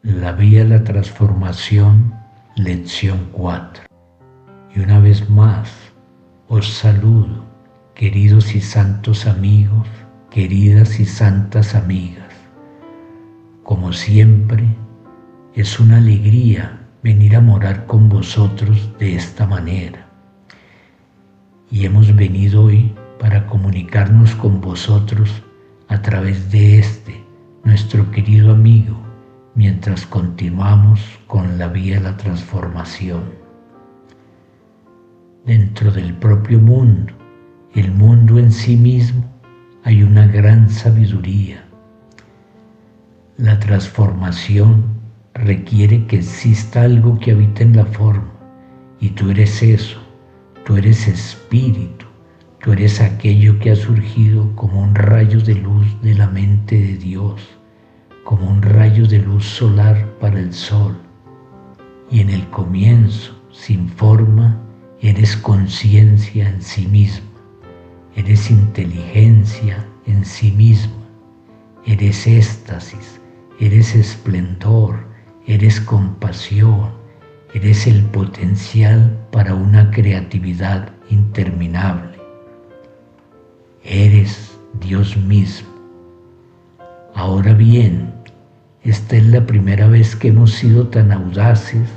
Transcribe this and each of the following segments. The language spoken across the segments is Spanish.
La vía a la transformación, lección 4. Y una vez más, os saludo, queridos y santos amigos, queridas y santas amigas. Como siempre, es una alegría venir a morar con vosotros de esta manera. Y hemos venido hoy para comunicarnos con vosotros a través de nuestro querido amigo, mientras continuamos con la vía de la transformación. Dentro del propio mundo, el mundo en sí mismo, hay una gran sabiduría. La transformación requiere que exista algo que habita en la forma, y tú eres eso, tú eres espíritu, tú eres aquello que ha surgido como un rayo de luz de la mente de Dios, como un rayo de luz solar para el sol. Y en el comienzo, sin forma, eres conciencia en sí misma, eres inteligencia en sí misma, eres éxtasis, eres esplendor, eres compasión, eres el potencial para una creatividad interminable. Eres Dios mismo. Ahora bien, esta es la primera vez que hemos sido tan audaces,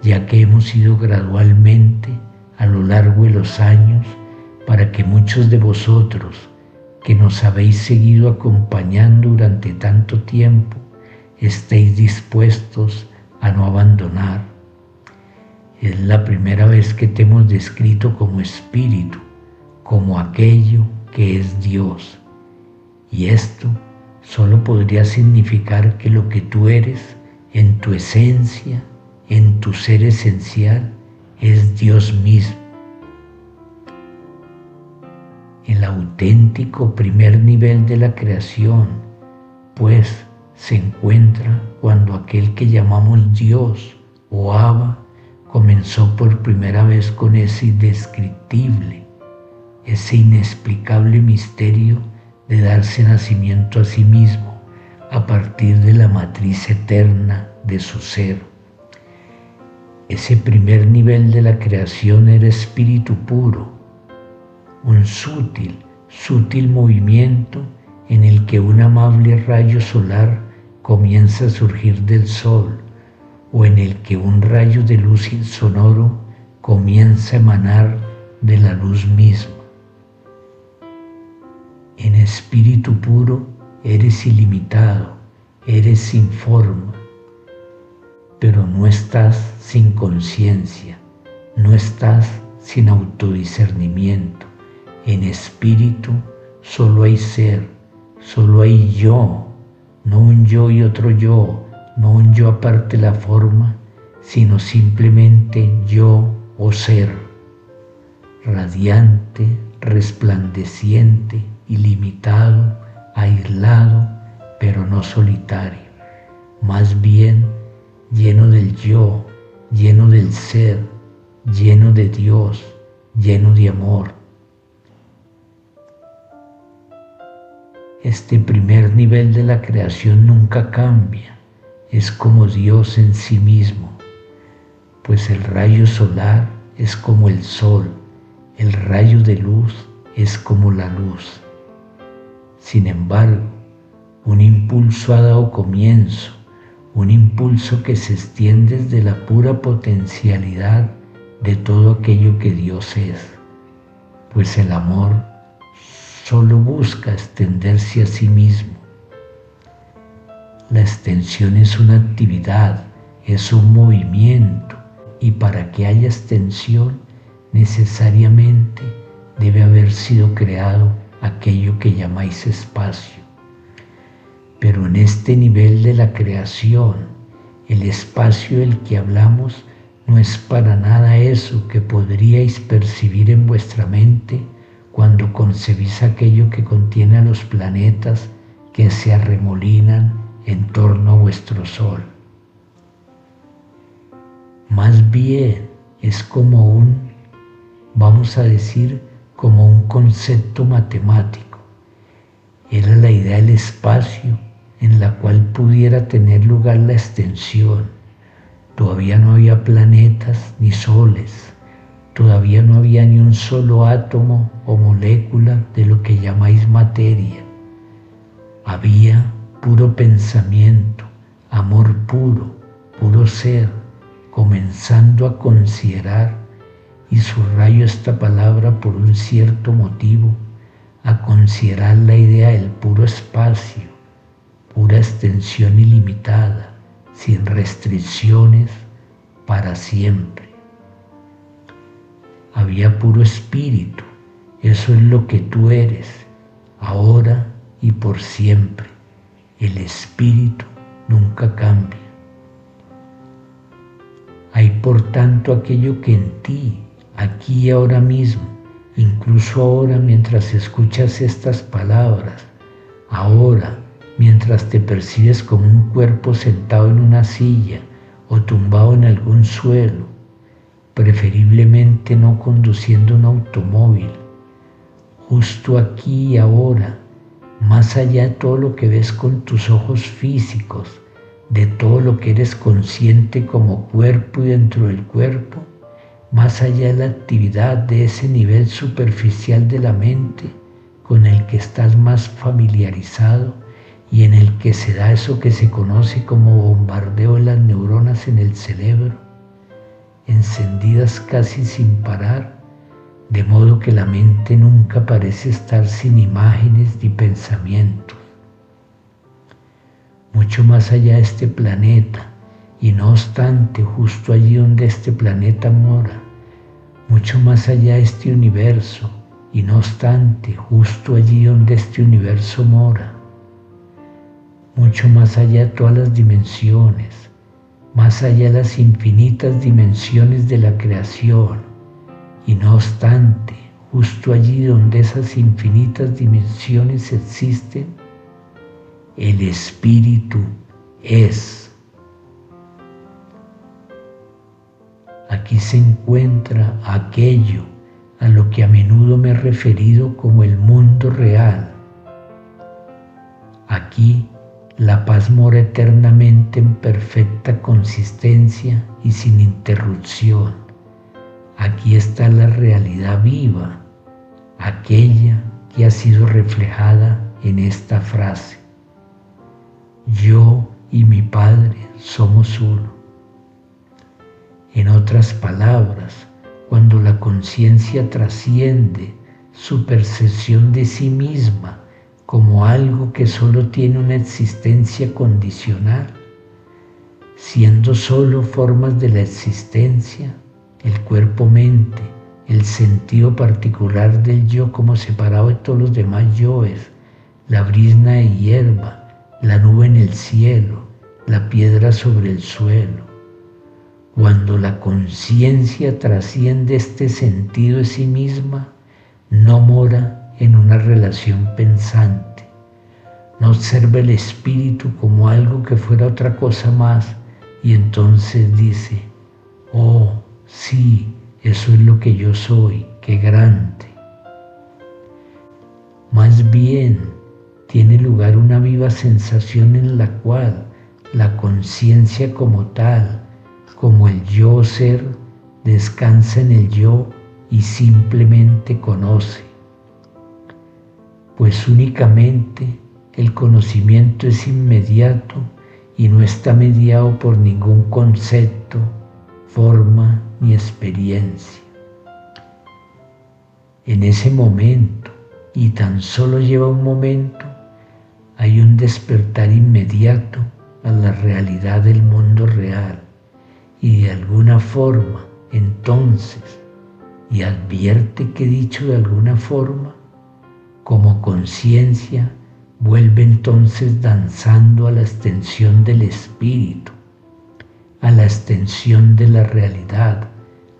ya que hemos ido gradualmente a lo largo de los años para que muchos de vosotros que nos habéis seguido acompañando durante tanto tiempo estéis dispuestos a no abandonar. Es la primera vez que te hemos descrito como espíritu, como aquello que es Dios. Y esto solo podría significar que lo que tú eres en tu esencia, en tu ser esencial, es Dios mismo. El auténtico primer nivel de la creación, pues, se encuentra cuando aquel que llamamos Dios o Abba comenzó por primera vez con ese indescriptible, ese inexplicable misterio de darse nacimiento a sí mismo a partir de la matriz eterna de su ser. Ese primer nivel de la creación era espíritu puro, un sutil movimiento en el que un amable rayo solar comienza a surgir del sol, o en el que un rayo de luz insonoro comienza a emanar de la luz misma. En espíritu puro eres ilimitado, eres sin forma, pero no estás sin conciencia, no estás sin autodiscernimiento. En espíritu solo hay ser, solo hay yo, no un yo y otro yo, no un yo aparte de la forma, sino simplemente yo o ser, radiante, resplandeciente, ilimitado, aislado, pero no solitario, más bien lleno del yo, lleno del ser, lleno de Dios, lleno de amor. Este primer nivel de la creación nunca cambia, es como Dios en sí mismo, pues el rayo solar es como el sol, el rayo de luz es como la luz. Sin embargo, un impulso ha dado comienzo, un impulso que se extiende desde la pura potencialidad de todo aquello que Dios es, pues el amor solo busca extenderse a sí mismo. La extensión es una actividad, es un movimiento, y para que haya extensión necesariamente debe haber sido creado aquello que llamáis espacio. Pero en este nivel de la creación, el espacio del que hablamos no es para nada eso que podríais percibir en vuestra mente cuando concebís aquello que contiene a los planetas que se arremolinan en torno a vuestro sol. Más bien es como vamos a decir, como un concepto matemático. Era la idea del espacio en la cual pudiera tener lugar la extensión. Todavía no había planetas ni soles, todavía no había ni un solo átomo o molécula de lo que llamáis materia. Había puro pensamiento, amor puro, puro ser, comenzando a considerar, y subrayo esta palabra por un cierto motivo, a considerar la idea del puro espacio, pura extensión ilimitada, sin restricciones, para siempre. Había puro espíritu, eso es lo que tú eres, ahora y por siempre. El espíritu nunca cambia. Hay por tanto aquello que en ti, aquí y ahora mismo, incluso ahora mientras escuchas estas palabras, ahora mientras te percibes como un cuerpo sentado en una silla o tumbado en algún suelo, preferiblemente no conduciendo un automóvil, justo aquí y ahora, más allá de todo lo que ves con tus ojos físicos, de todo lo que eres consciente como cuerpo y dentro del cuerpo, más allá de la actividad de ese nivel superficial de la mente con el que estás más familiarizado y en el que se da eso que se conoce como bombardeo de las neuronas en el cerebro, encendidas casi sin parar, de modo que la mente nunca parece estar sin imágenes ni pensamientos. Mucho más allá de este planeta, y no obstante justo allí donde este planeta mora, mucho más allá de este universo, y no obstante justo allí donde este universo mora, mucho más allá de todas las dimensiones, más allá de las infinitas dimensiones de la creación, y no obstante justo allí donde esas infinitas dimensiones existen, el espíritu es. Aquí se encuentra aquello a lo que a menudo me he referido como el mundo real. Aquí la paz mora eternamente en perfecta consistencia y sin interrupción. Aquí está la realidad viva, aquella que ha sido reflejada en esta frase: yo y mi Padre somos uno. En otras palabras, cuando la conciencia trasciende su percepción de sí misma como algo que solo tiene una existencia condicional, siendo solo formas de la existencia, el cuerpo-mente, el sentido particular del yo como separado de todos los demás yoes, la brizna de hierba, la nube en el cielo, la piedra sobre el suelo. Cuando la conciencia trasciende este sentido de sí misma, no mora en una relación pensante, no observa el espíritu como algo que fuera otra cosa más y entonces dice: oh, sí, eso es lo que yo soy, qué grande. Más bien, tiene lugar una viva sensación en la cual la conciencia como tal, como el yo ser, descansa en el yo y simplemente conoce. Pues únicamente el conocimiento es inmediato y no está mediado por ningún concepto, forma ni experiencia. En ese momento, y tan solo lleva un momento, hay un despertar inmediato a la realidad del mundo real, y de alguna forma, entonces, y advierte que dicho de alguna forma, como conciencia, vuelve entonces danzando a la extensión del espíritu, a la extensión de la realidad,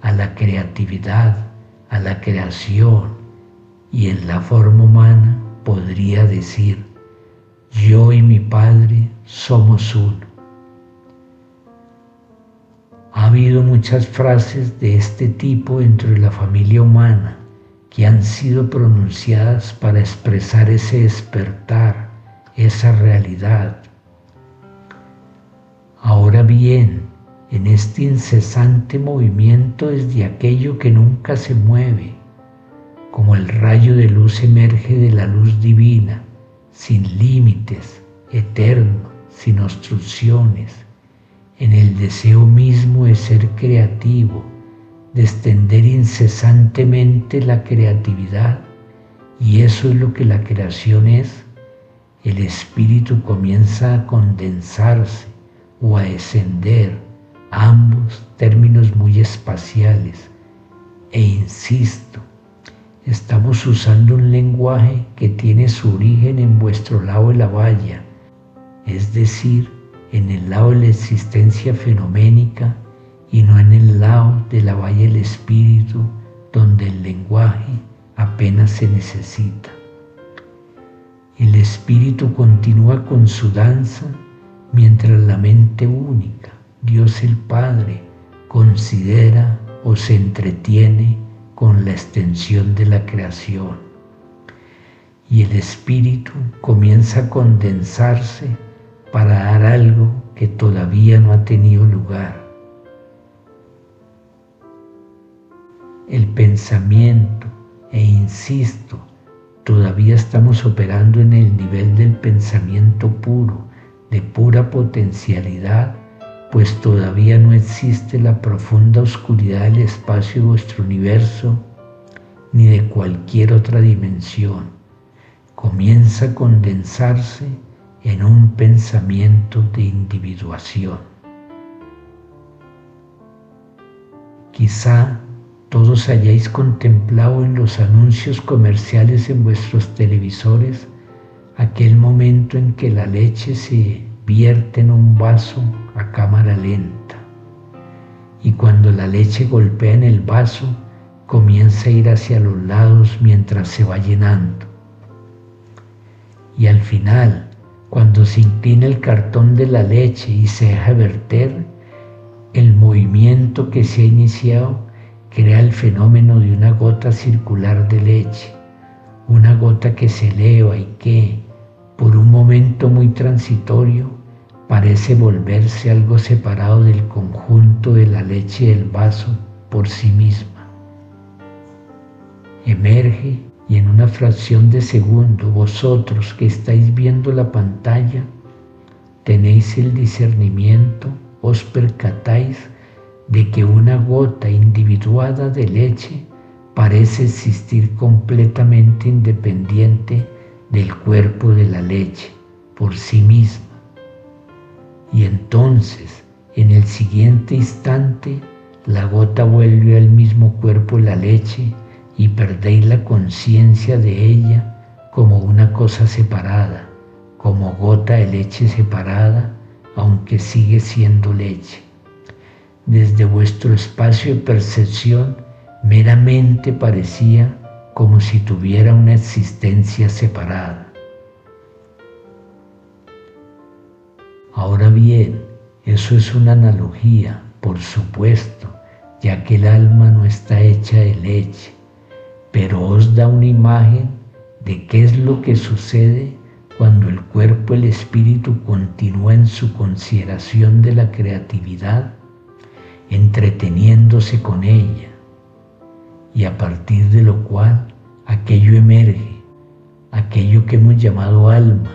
a la creatividad, a la creación, y en la forma humana podría decir: yo y mi Padre somos uno. Ha habido muchas frases de este tipo dentro de la familia humana que han sido pronunciadas para expresar ese despertar, esa realidad, Ahora bien, en este incesante movimiento desde aquello que nunca se mueve, como el rayo de luz emerge de la luz divina, sin límites, eterno, sin obstrucciones, en el deseo mismo de ser creativo, de extender incesantemente la creatividad, y eso es lo que la creación es. El espíritu comienza a condensarse o a descender, ambos términos muy espaciales, e insisto, estamos usando un lenguaje que tiene su origen en vuestro lado de la valla, es decir, en el lado de la existencia fenoménica y no en el lado de la valla del espíritu, donde el lenguaje apenas se necesita. El espíritu continúa con su danza mientras la mente única, Dios el Padre, considera o se entretiene con la extensión de la creación. Y el espíritu comienza a condensarse para dar algo que todavía no ha tenido lugar. El pensamiento, e insisto, todavía estamos operando en el nivel del pensamiento puro, de pura potencialidad, pues todavía no existe la profunda oscuridad del espacio de vuestro universo, ni de cualquier otra dimensión. Comienza a condensarse en un pensamiento de individuación. Quizá todos hayáis contemplado en los anuncios comerciales en vuestros televisores aquel momento en que la leche se vierte en un vaso a cámara lenta, y cuando la leche golpea en el vaso comienza a ir hacia los lados mientras se va llenando, y al final, cuando se inclina el cartón de la leche y se deja verter, el movimiento que se ha iniciado crea el fenómeno de una gota circular de leche, una gota que se eleva y que, por un momento muy transitorio, parece volverse algo separado del conjunto de la leche del vaso por sí misma. Emerge y en una fracción de segundo vosotros que estáis viendo la pantalla tenéis el discernimiento, os percatáis de que una gota individuada de leche parece existir completamente independiente del cuerpo de la leche por sí misma. Y entonces, en el siguiente instante, la gota vuelve al mismo cuerpo de la leche y perdéis la conciencia de ella como una cosa separada, como gota de leche separada, aunque sigue siendo leche. Desde vuestro espacio de percepción meramente parecía como si tuviera una existencia separada. Ahora bien, eso es una analogía, por supuesto, ya que el alma no está hecha de leche, pero os da una imagen de qué es lo que sucede cuando el cuerpo, el espíritu, continúa en su consideración de la creatividad, entreteniéndose con ella, y a partir de lo cual aquello emerge, aquello que hemos llamado alma,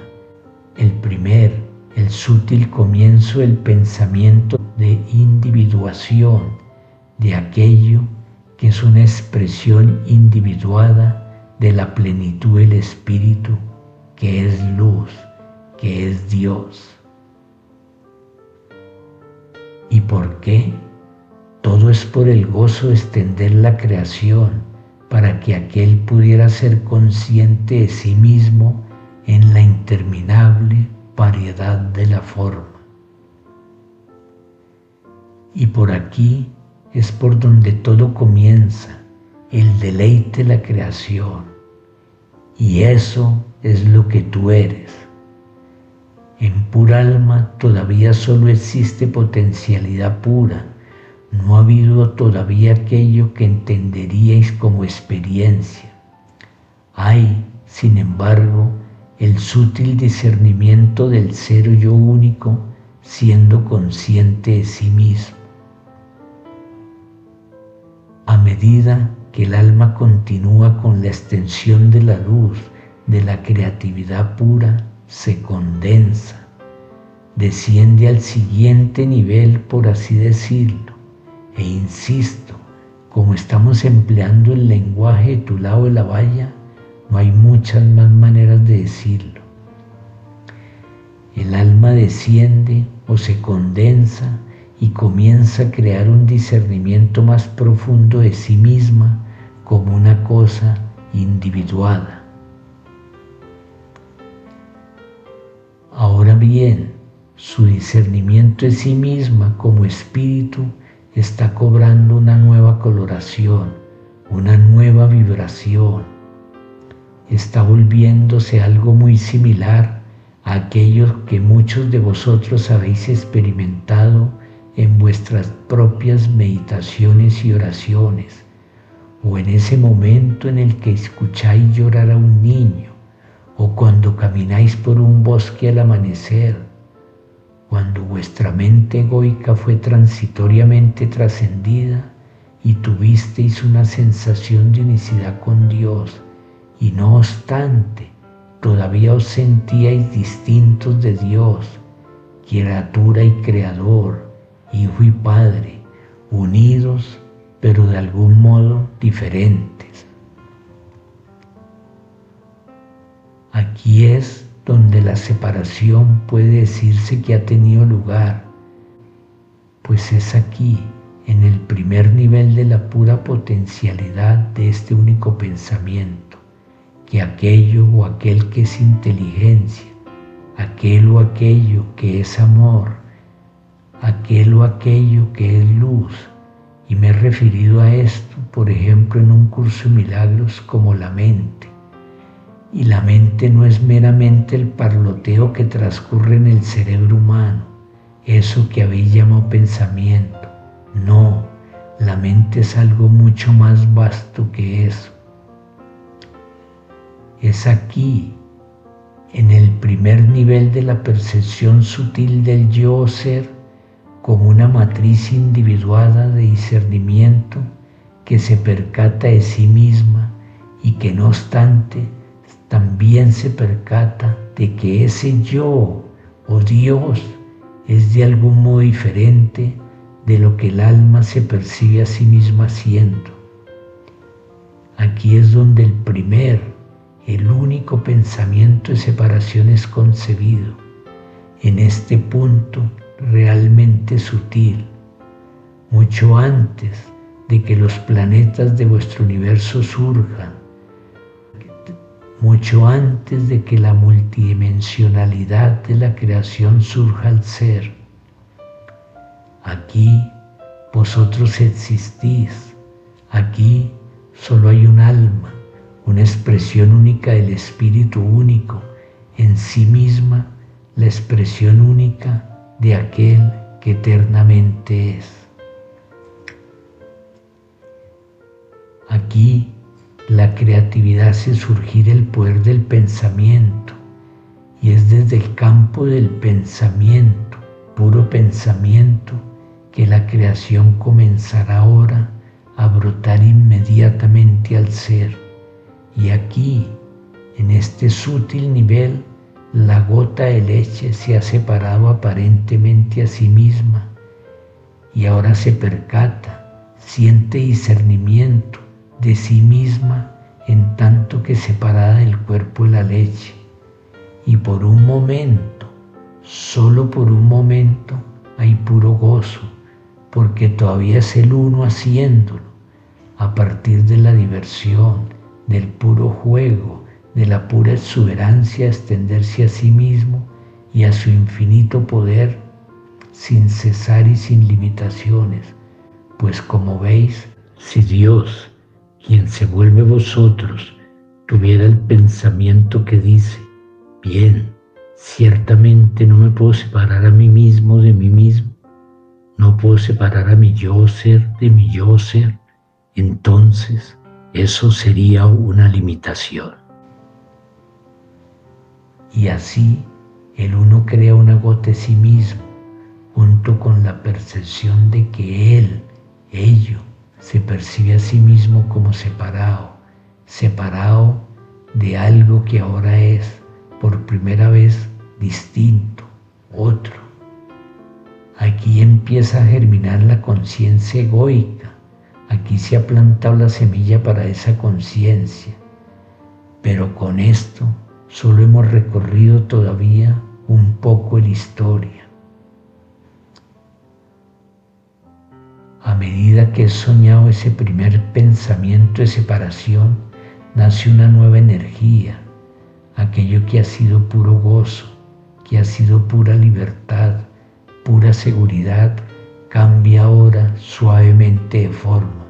el sutil comienzo del pensamiento de individuación, de aquello que es una expresión individuada de la plenitud del espíritu, que es luz, que es Dios. ¿Y por qué? Todo es por el gozo de extender la creación para que aquel pudiera ser consciente de sí mismo en la interminable variedad de la forma. Y por aquí es por donde todo comienza, el deleite de la creación. Y eso es lo que tú eres. En pura alma todavía solo existe potencialidad pura. No ha habido todavía aquello que entenderíais como experiencia. Hay, sin embargo, el sutil discernimiento del cero yo único siendo consciente de sí mismo. A medida que el alma continúa con la extensión de la luz, de la creatividad pura, se condensa, desciende al siguiente nivel, por así decirlo, e insisto, como estamos empleando el lenguaje de tu lado de la valla, no hay muchas más maneras de decirlo. El alma desciende o se condensa y comienza a crear un discernimiento más profundo de sí misma como una cosa individuada. Ahora bien, su discernimiento de sí misma como espíritu está cobrando una nueva coloración, una nueva vibración. Está volviéndose algo muy similar a aquello que muchos de vosotros habéis experimentado en vuestras propias meditaciones y oraciones, o en ese momento en el que escucháis llorar a un niño, o cuando camináis por un bosque al amanecer, cuando vuestra mente egoica fue transitoriamente trascendida y tuvisteis una sensación de unicidad con Dios, y no obstante, todavía os sentíais distintos de Dios, criatura y creador, hijo y padre, unidos, pero de algún modo diferentes. Aquí es donde la separación puede decirse que ha tenido lugar, pues es aquí, en el primer nivel de la pura potencialidad de este único pensamiento, que aquello o aquel que es inteligencia, aquel o aquello que es amor, aquel o aquello que es luz, y me he referido a esto, por ejemplo, en un curso de milagros como la mente. Y la mente no es meramente el parloteo que transcurre en el cerebro humano, eso que habéis llamado pensamiento. No, la mente es algo mucho más vasto que eso. Es aquí, en el primer nivel de la percepción sutil del yo ser, como una matriz individuada de discernimiento que se percata de sí misma y que no obstante también se percata de que ese yo o Dios es de algún modo diferente de lo que el alma se percibe a sí misma siendo. Aquí es donde el único pensamiento de separación es concebido, en este punto realmente sutil, mucho antes de que los planetas de vuestro universo surjan, mucho antes de que la multidimensionalidad de la creación surja al ser. Aquí vosotros existís, aquí solo hay un alma, una expresión única del espíritu único, en sí misma la expresión única de aquel que eternamente es. Aquí la creatividad hace surgir el poder del pensamiento, y es desde el campo del pensamiento, puro pensamiento, que la creación comenzará ahora a brotar inmediatamente al ser. Y aquí, en este sutil nivel, la gota de leche se ha separado aparentemente a sí misma y ahora se percata, siente discernimiento de sí misma en tanto que separada del cuerpo de la leche. Y por un momento, solo por un momento, hay puro gozo, porque todavía es el uno haciéndolo, a partir de la diversión, del puro juego, de la pura exuberancia de extenderse a sí mismo y a su infinito poder, sin cesar y sin limitaciones. Pues como veis, si Dios, quien se vuelve vosotros, tuviera el pensamiento que dice, bien, ciertamente no me puedo separar a mí mismo de mí mismo, no puedo separar a mi yo ser de mi yo ser, entonces eso sería una limitación. Y así el uno crea una gota de sí mismo, junto con la percepción de que ello, se percibe a sí mismo como separado de algo que ahora es, por primera vez, distinto, otro. Aquí empieza a germinar la conciencia egoica, aquí se ha plantado la semilla para esa conciencia, pero con esto solo hemos recorrido todavía un poco de la historia. A medida que he soñado ese primer pensamiento de separación, nace una nueva energía, aquello que ha sido puro gozo, que ha sido pura libertad, pura seguridad, cambia ahora suavemente de forma.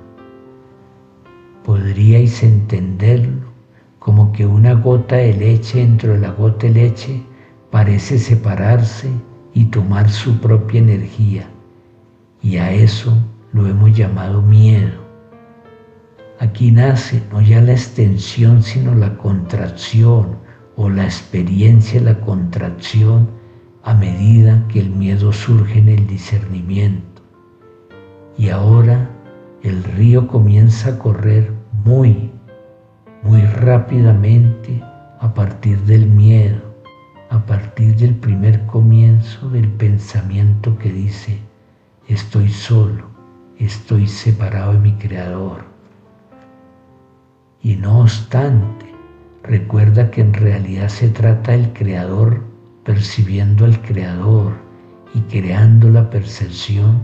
Podríais entenderlo como que una gota de leche dentro de la gota de leche parece separarse y tomar su propia energía, y a eso lo hemos llamado miedo. Aquí nace no ya la extensión, sino la contracción, o la experiencia de la contracción a medida que el miedo surge en el discernimiento. Y ahora el río comienza a correr muy rápidamente a partir del miedo, a partir del primer comienzo del pensamiento que dice: estoy solo, estoy separado de mi Creador. Y no obstante, recuerda que en realidad se trata del Creador percibiendo al Creador y creando la percepción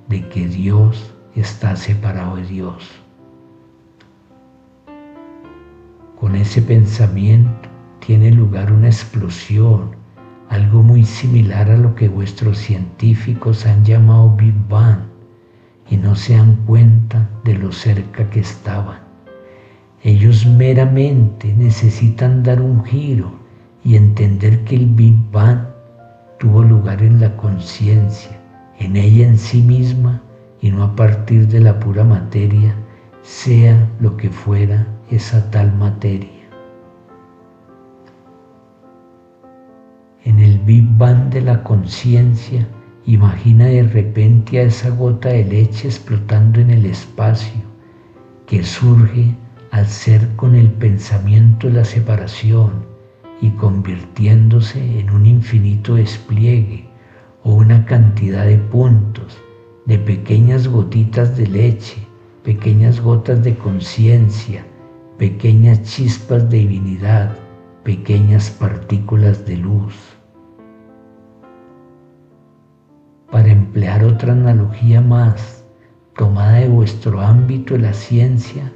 de que Dios está separado de Dios. Con ese pensamiento tiene lugar una explosión, algo muy similar a lo que vuestros científicos han llamado Big Bang, y no se dan cuenta de lo cerca que estaban. Ellos meramente necesitan dar un giro y entender que el Big Bang tuvo lugar en la conciencia, en ella en sí misma, y no a partir de la pura materia, sea lo que fuera esa tal materia. En el Big Bang de la conciencia, imagina de repente a esa gota de leche explotando en el espacio, que surge al ser con el pensamiento de la separación y convirtiéndose en un infinito despliegue o una cantidad de puntos, de pequeñas gotitas de leche, pequeñas gotas de conciencia, pequeñas chispas de divinidad, pequeñas partículas de luz. Para emplear otra analogía más, tomada de vuestro ámbito de la ciencia,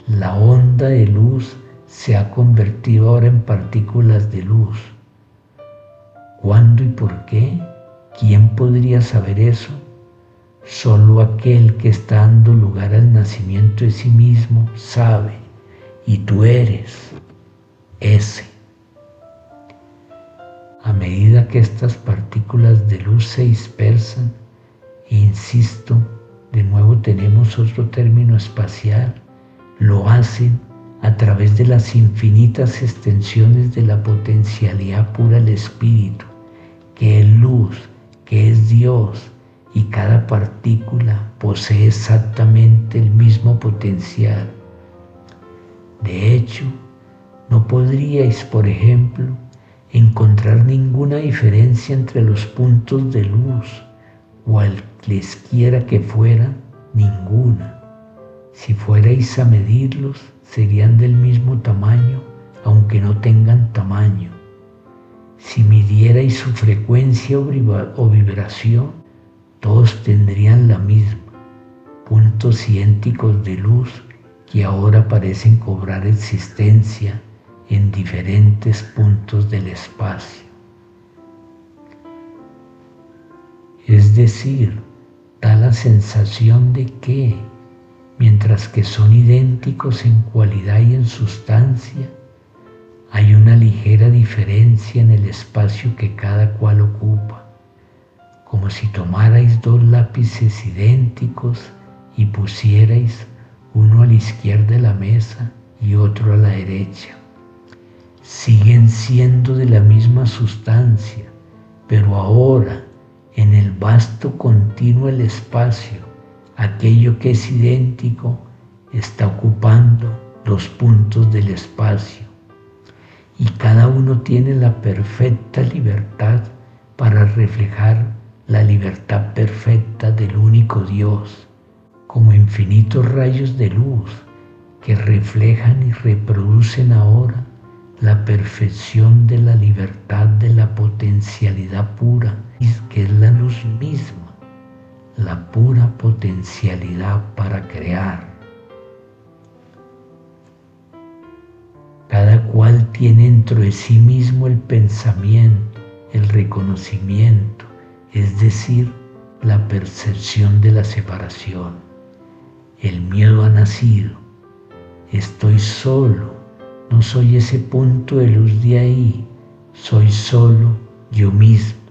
la onda de luz se ha convertido ahora en partículas de luz. ¿Cuándo y por qué? ¿Quién podría saber eso? Solo aquel que está dando lugar al nacimiento de sí mismo sabe, y tú eres ese. A medida que estas partículas de luz se dispersan, e insisto, de nuevo tenemos otro término espacial, lo hacen a través de las infinitas extensiones de la potencialidad pura del Espíritu, que es luz, que es Dios, y cada partícula posee exactamente el mismo potencial. De hecho, no podríais, por ejemplo, encontrar ninguna diferencia entre los puntos de luz, cualesquiera que fueran, ninguna. Si fuerais a medirlos, serían del mismo tamaño, aunque no tengan tamaño. Si midierais su frecuencia o vibración, todos tendrían la misma, puntos idénticos de luz que ahora parecen cobrar existencia en diferentes puntos del espacio. Es decir, da la sensación de que, mientras que son idénticos en cualidad y en sustancia, hay una ligera diferencia en el espacio que cada cual ocupa, como si tomarais dos lápices idénticos y pusierais uno a la izquierda de la mesa y otro a la derecha. Siguen siendo de la misma sustancia, pero ahora, En el vasto continuo el espacio, aquello que es idéntico, está ocupando los puntos del espacio. Y cada uno tiene la perfecta libertad para reflejar la libertad perfecta del único Dios, como infinitos rayos de luz que reflejan y reproducen ahora la perfección de la libertad de la potencialidad pura, que es la luz misma, la pura potencialidad para crear. Cada cual tiene dentro de sí mismo el pensamiento, el reconocimiento, es decir, la percepción de la separación. El miedo ha nacido. Estoy solo, no soy ese punto de luz de ahí, soy solo yo mismo.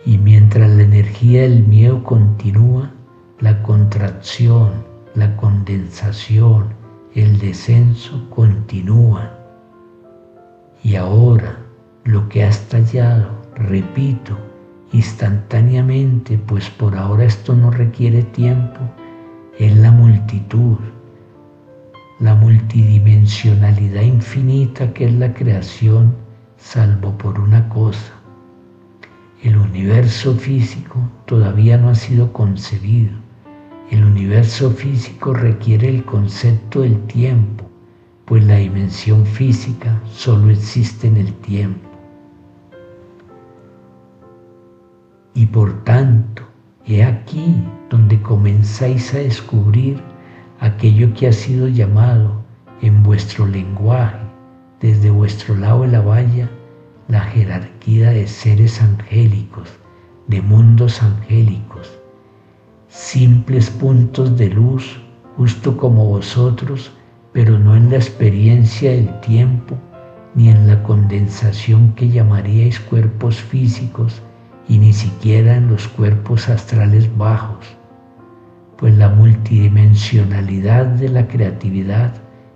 Y mientras la energía del miedo continúa, la contracción, la condensación, el descenso continúan. Y ahora lo que ha estallado, repito, instantáneamente, pues por ahora esto no requiere tiempo, es la multitud, la multidimensionalidad infinita que es la creación, salvo por una cosa. El universo físico todavía no ha sido concebido. El universo físico requiere el concepto del tiempo, pues la dimensión física solo existe en el tiempo. Y por tanto, he aquí donde comenzáis a descubrir aquello que ha sido llamado en vuestro lenguaje, desde vuestro lado de la valla, la jerarquía de seres angélicos, de mundos angélicos, simples puntos de luz, justo como vosotros, pero no en la experiencia del tiempo, ni en la condensación que llamaríais cuerpos físicos, y ni siquiera en los cuerpos astrales bajos, pues la multidimensionalidad de la creatividad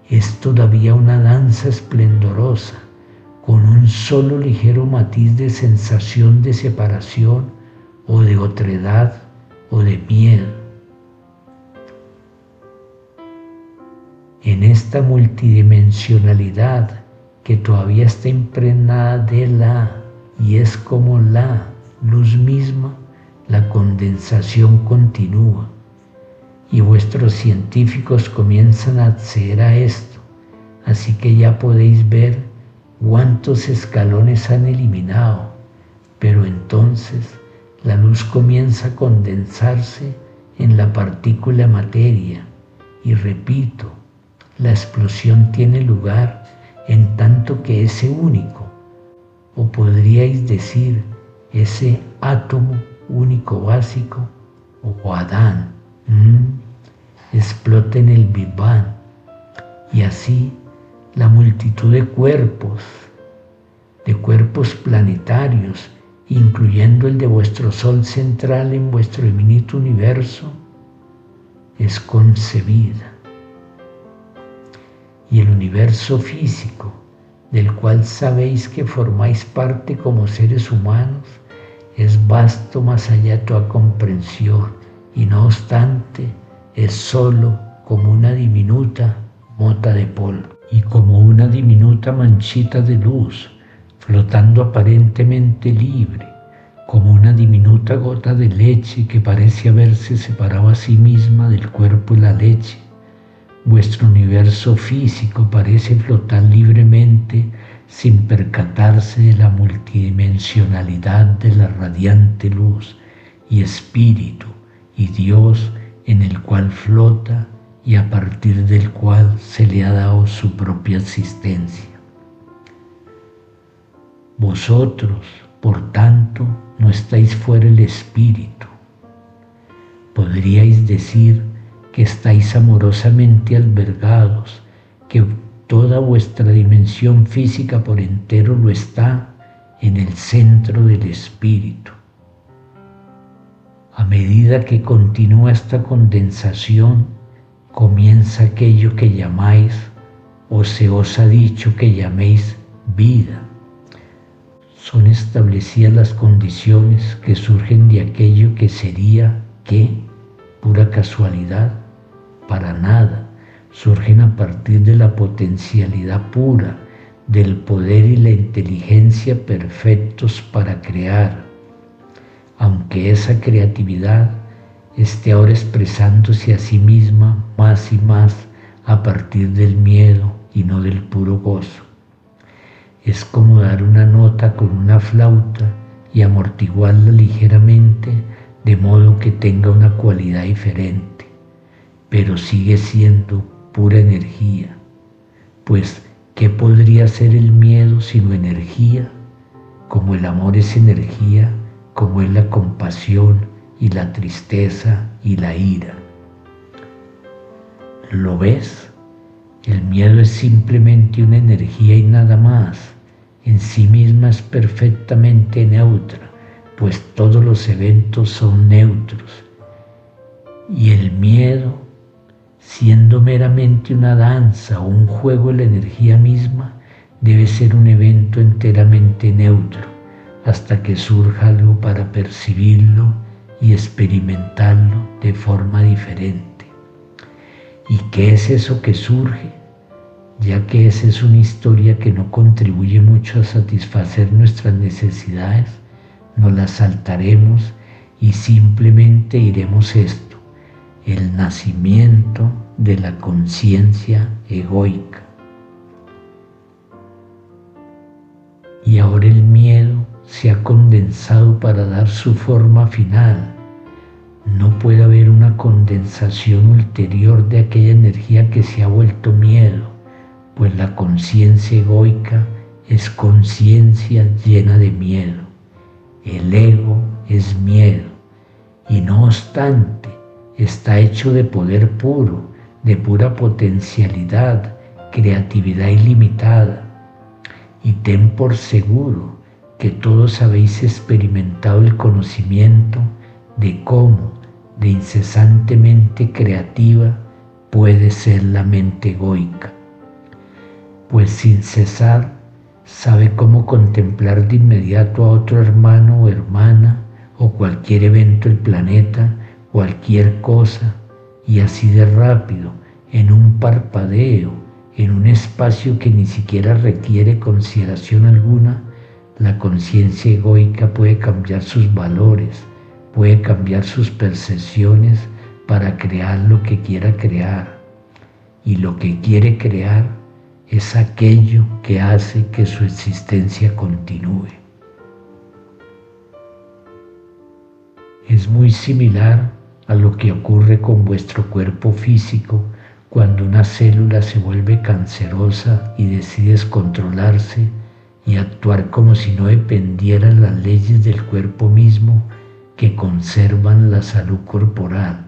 es todavía una danza esplendorosa, con un solo ligero matiz de sensación de separación o de otredad o de miedo. En esta multidimensionalidad que todavía está impregnada de la y es como la luz misma, la condensación continúa y vuestros científicos comienzan a acceder a esto, así que ya podéis ver cuántos escalones han eliminado, pero entonces la luz comienza a condensarse en la partícula materia y repito, la explosión tiene lugar en tanto que ese único, o podríais decir ese átomo único básico o Adán, explota en el Big Bang y así la multitud de cuerpos planetarios, incluyendo el de vuestro Sol central en vuestro infinito universo, es concebida. Y el universo físico, del cual sabéis que formáis parte como seres humanos, es vasto más allá de toda comprensión y no obstante es solo como una diminuta mota de polvo y como una diminuta manchita de luz flotando aparentemente libre, como una diminuta gota de leche que parece haberse separado a sí misma del cuerpo y la leche. Vuestro universo físico parece flotar libremente sin percatarse de la multidimensionalidad de la radiante luz y espíritu y Dios en el cual flota y a partir del cual se le ha dado su propia existencia. Vosotros, por tanto, no estáis fuera del espíritu. Podríais decir que estáis amorosamente albergados, que toda vuestra dimensión física por entero lo está en el centro del espíritu. A medida que continúa esta condensación, comienza aquello que llamáis, o se os ha dicho que llaméis vida. son establecidas las condiciones que surgen de aquello que sería, ¿qué? Pura casualidad, para nada, surgen a partir de la potencialidad pura, del poder y la inteligencia perfectos para crear, aunque esa creatividad esté ahora expresándose a sí misma más y más a partir del miedo y no del puro gozo. Es como dar una nota con una flauta y amortiguarla ligeramente de modo que tenga una cualidad diferente, pero sigue siendo pura energía. Pues, ¿qué podría ser el miedo sino energía? Como el amor es energía, como es la compasión y la tristeza y la ira. ¿Lo ves? El miedo es simplemente una energía y nada más. En sí misma es perfectamente neutra, pues todos los eventos son neutros. Y el miedo, siendo meramente una danza o un juego de la energía misma, debe ser un evento enteramente neutro, hasta que surja algo para percibirlo y experimentarlo de forma diferente. ¿Y qué es eso que surge? Ya que esa es una historia que no contribuye mucho a satisfacer nuestras necesidades, nos la saltaremos y simplemente iremos esto, el nacimiento de la conciencia egoica. Y ahora el miedo se ha condensado para dar su forma final. No puede haber una condensación ulterior de aquella energía que se ha vuelto miedo, pues la conciencia egoica es conciencia llena de miedo. El ego es miedo, y no obstante, está hecho de poder puro, de pura potencialidad, creatividad ilimitada. Y ten por seguro que todos habéis experimentado el conocimiento de cómo, de incesantemente creativa, puede ser la mente egoica. Pues sin cesar sabe cómo contemplar de inmediato a otro hermano o hermana o cualquier evento del planeta, cualquier cosa, y así de rápido, en un parpadeo, en un espacio que ni siquiera requiere consideración alguna, la conciencia egoica puede cambiar sus valores, puede cambiar sus percepciones para crear lo que quiera crear. Y lo que quiere crear es aquello que hace que su existencia continúe. Es muy similar a lo que ocurre con vuestro cuerpo físico cuando una célula se vuelve cancerosa y decide descontrolarse y actuar como si no dependieran las leyes del cuerpo mismo que conservan la salud corporal.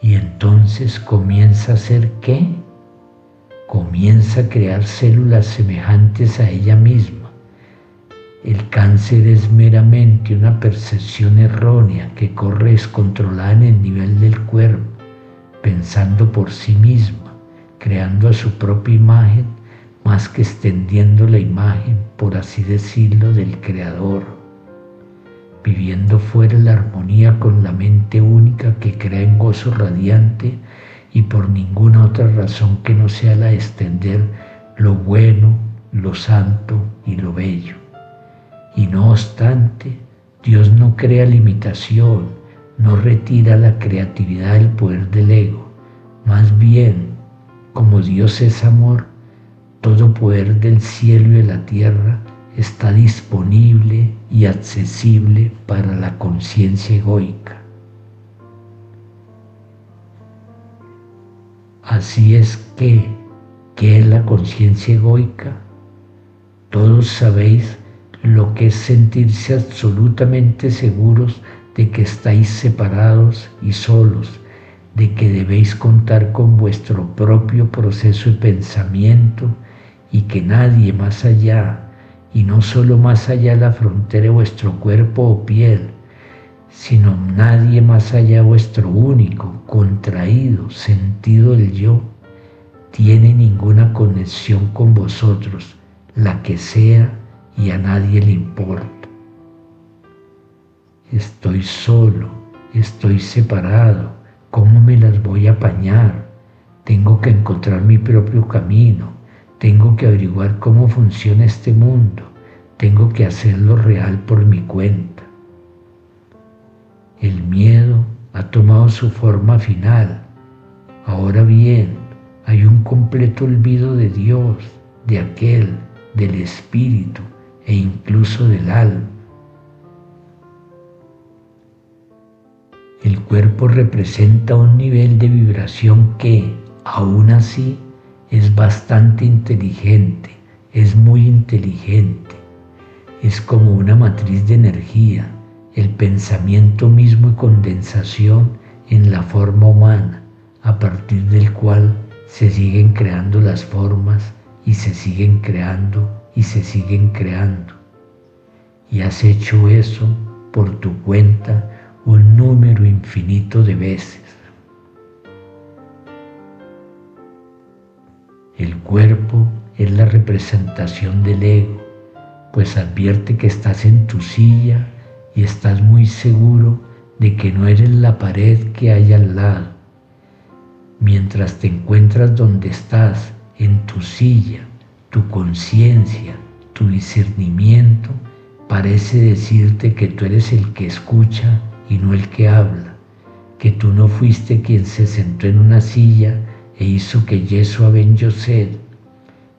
Y entonces comienza a hacer ¿qué? Comienza a crear células semejantes a ella misma. El cáncer es meramente una percepción errónea que corre descontrolada en el nivel del cuerpo, pensando por sí misma, creando a su propia imagen, más que extendiendo la imagen, por así decirlo, del Creador, viviendo fuera de la armonía con la mente única que crea en gozo radiante y por ninguna otra razón que no sea la de extender lo bueno, lo santo y lo bello. Y no obstante, Dios no crea limitación, no retira la creatividad del poder del ego. Más bien, como Dios es amor, todo poder del cielo y de la tierra está disponible y accesible para la conciencia egoica. Así es que, ¿qué es la conciencia egoica? Todos sabéis lo que es sentirse absolutamente seguros de que estáis separados y solos, de que debéis contar con vuestro propio proceso de pensamiento y que nadie más allá, y no solo más allá de la frontera de vuestro cuerpo o piel, sino nadie más allá de vuestro único, contraído sentido del yo, tiene ninguna conexión con vosotros, la que sea y a nadie le importo. Estoy solo, estoy separado, ¿cómo me las voy a apañar? Tengo que encontrar mi propio camino, tengo que averiguar cómo funciona este mundo, tengo que hacerlo real por mi cuenta. El miedo ha tomado su forma final. Ahora bien, hay un completo olvido de Dios, de aquel, del espíritu e incluso del alma. El cuerpo representa un nivel de vibración que, aún así, es bastante inteligente, es muy inteligente. Es como una matriz de energía, el pensamiento mismo y condensación en la forma humana, a partir del cual se siguen creando las formas y se siguen creando y se siguen creando. Y has hecho eso por tu cuenta un número infinito de veces. El cuerpo es la representación del ego, pues advierte que estás en tu silla y estás muy seguro de que no eres la pared que hay al lado. Mientras te encuentras donde estás, en tu silla, tu conciencia, tu discernimiento, parece decirte que tú eres el que escucha y no el que habla, que tú no fuiste quien se sentó en una silla e hizo que Yeshua ben Yosef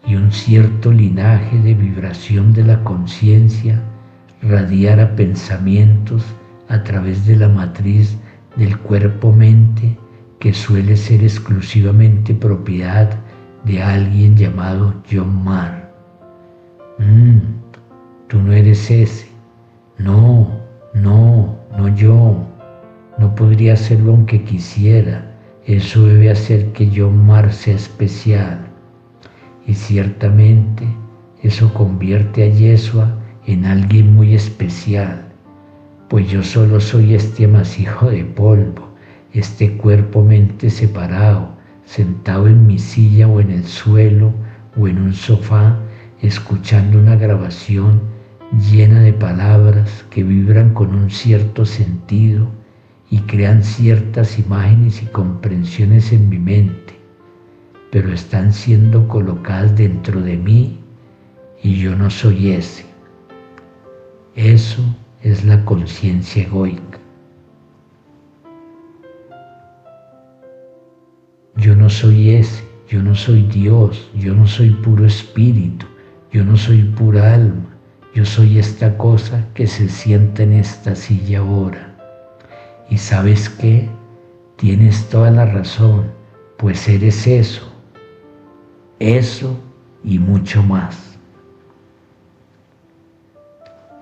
y un cierto linaje de vibración de la conciencia radiara pensamientos a través de la matriz del cuerpo-mente que suele ser exclusivamente propiedad de alguien llamado John Marr. Tú no eres ese. No yo. No podría serlo aunque quisiera. Eso debe hacer que John Marr sea especial. Y ciertamente eso convierte a Yeshua en alguien muy especial, pues yo solo soy este amasijo de polvo, este cuerpo-mente separado, sentado en mi silla o en el suelo o en un sofá, escuchando una grabación llena de palabras que vibran con un cierto sentido y crean ciertas imágenes y comprensiones en mi mente, pero están siendo colocadas dentro de mí y yo no soy ese. Eso es la conciencia egoica. Yo no soy ese, yo no soy Dios, yo no soy puro espíritu, yo no soy pura alma, yo soy esta cosa que se sienta en esta silla ahora. ¿Y sabes qué? Tienes toda la razón, pues eres eso y mucho más.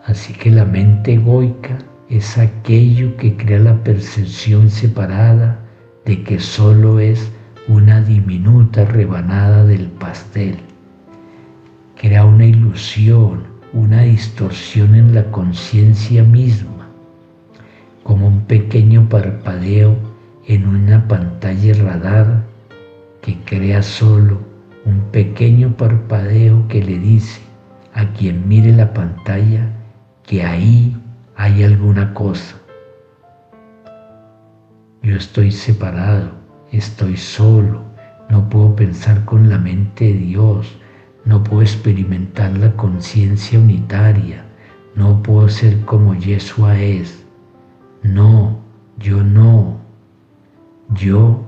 Así que la mente egoica es aquello que crea la percepción separada de que solo es una diminuta rebanada del pastel. Crea una ilusión, una distorsión en la conciencia misma, como un pequeño parpadeo en una pantalla radar que crea solo un pequeño parpadeo que le dice a quien mire la pantalla que ahí hay alguna cosa. Yo estoy separado, estoy solo, no puedo pensar con la mente de Dios, no puedo experimentar la conciencia unitaria, no puedo ser como Yeshua es. No, yo no. Yo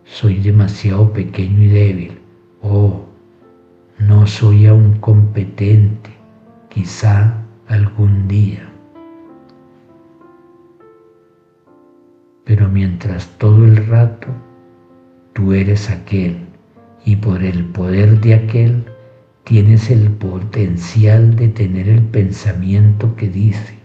soy demasiado pequeño y débil. No soy aún competente, quizá algún día. Pero mientras todo el rato tú eres aquel, y por el poder de aquel tienes el potencial de tener el pensamiento que dice: